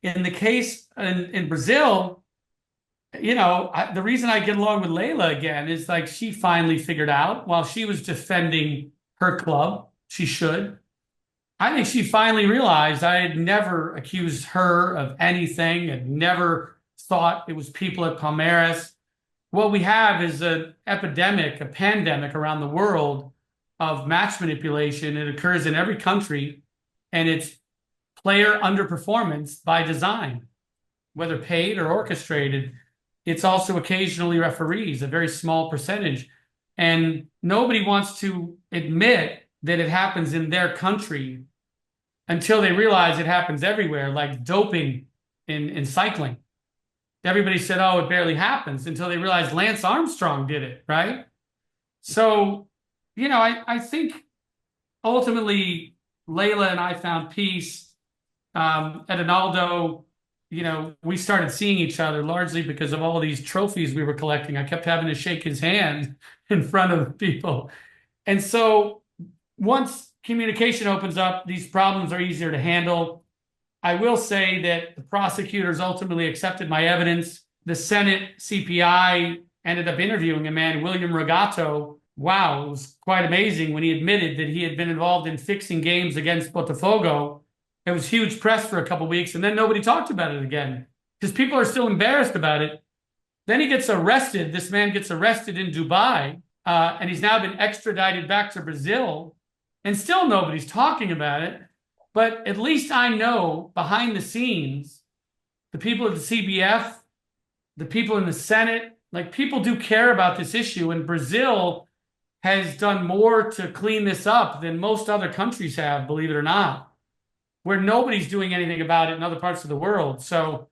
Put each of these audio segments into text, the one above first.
in the case in Brazil, the reason I get along with Layla again is like she finally figured out while she was defending her club, she should. I think she finally realized I had never accused her of anything and never thought it was people at Palmeiras. What we have is an epidemic, a pandemic around the world of match manipulation. It occurs in every country, and it's player underperformance by design, whether paid or orchestrated. It's also occasionally referees, a very small percentage. And nobody wants to admit that it happens in their country until they realize it happens everywhere, like doping in cycling. Everybody said, oh, it barely happens until they realized Lance Armstrong did it, right? So, I think ultimately Layla and I found peace. At Ronaldo, we started seeing each other largely because of all of these trophies we were collecting. I kept having to shake his hand in front of people. And so once communication opens up, these problems are easier to handle. I will say that the prosecutors ultimately accepted my evidence. The Senate CPI ended up interviewing a man, William Regato. Wow, it was quite amazing when he admitted that he had been involved in fixing games against Botafogo. It was huge press for a couple of weeks, and then nobody talked about it again because people are still embarrassed about it. Then he gets arrested. This man gets arrested in Dubai, and he's now been extradited back to Brazil, and still nobody's talking about it. But at least I know behind the scenes, the people at the CBF, the people in the Senate, like people do care about this issue, and Brazil has done more to clean this up than most other countries have, believe it or not, where nobody's doing anything about it in other parts of the world. So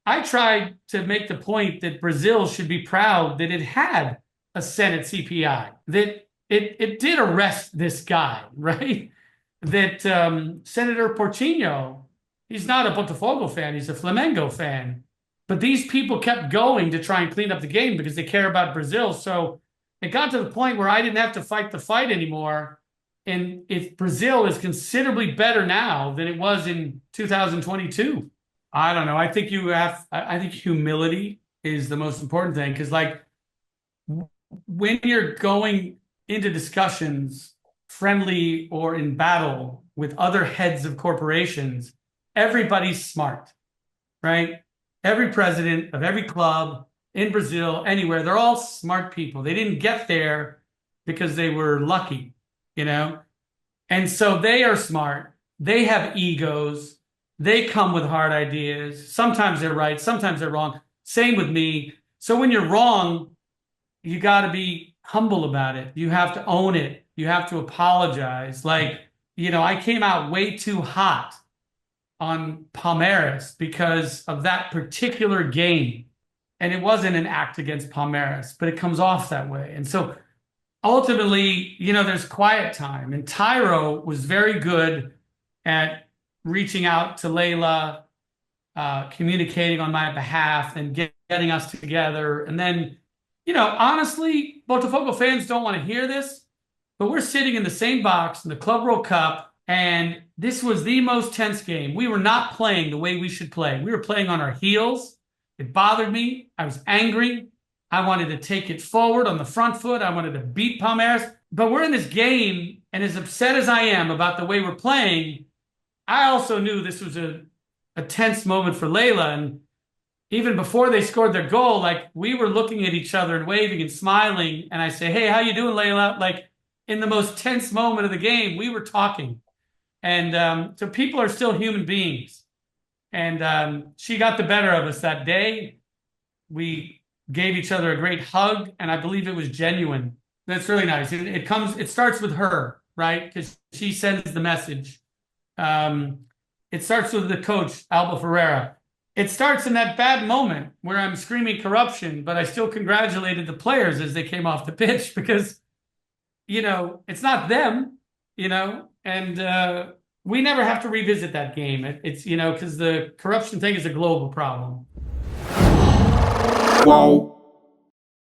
I tried to make the point that Brazil should be proud that it had a Senate CPI, that it did arrest this guy, right? That Senator Portinho, he's not a Botafogo fan, he's a Flamengo fan. But these people kept going to try and clean up the game because they care about Brazil. So it got to the point where I didn't have to fight the fight anymore. And if Brazil is considerably better now than it was in 2022. I don't know. I think humility is the most important thing. Because like when you're going into discussions, friendly or in battle with other heads of corporations, everybody's smart, right? Every president of every club in Brazil, anywhere, they're all smart people. They didn't get there because they were lucky, And so they are smart. They have egos. They come with hard ideas. Sometimes they're right. Sometimes they're wrong. Same with me. So when you're wrong, you got to be humble about it. You have to own it. You have to apologize. Like, I came out way too hot on Palmeiras because of that particular game. And it wasn't an act against Palmeiras, but it comes off that way. And so ultimately, there's quiet time. And Tyro was very good at reaching out to Layla, communicating on my behalf and getting us together. And then, honestly, Botafogo fans don't want to hear this, but we're sitting in the same box in the Club World Cup, and this was the most tense game. We were not playing the way we should play. We were playing on our heels. It bothered me. I was angry. I wanted to take it forward on the front foot. I wanted to beat Palmeiras. But we're in this game, and as upset as I am about the way we're playing, I also knew this was a tense moment for Layla. And even before they scored their goal, like we were looking at each other and waving and smiling. And I say, hey, how you doing, Layla? Like in the most tense moment of the game, we were talking. And so people are still human beings. And she got the better of us that day. We gave each other a great hug, and I believe it was genuine. That's really nice. It starts with her, right? Because she sends the message. It starts with the coach, Alba Ferreira. It starts in that bad moment where I'm screaming corruption, but I still congratulated the players as they came off the pitch because, it's not them, and we never have to revisit that game. It's because the corruption thing is a global problem. Whoa.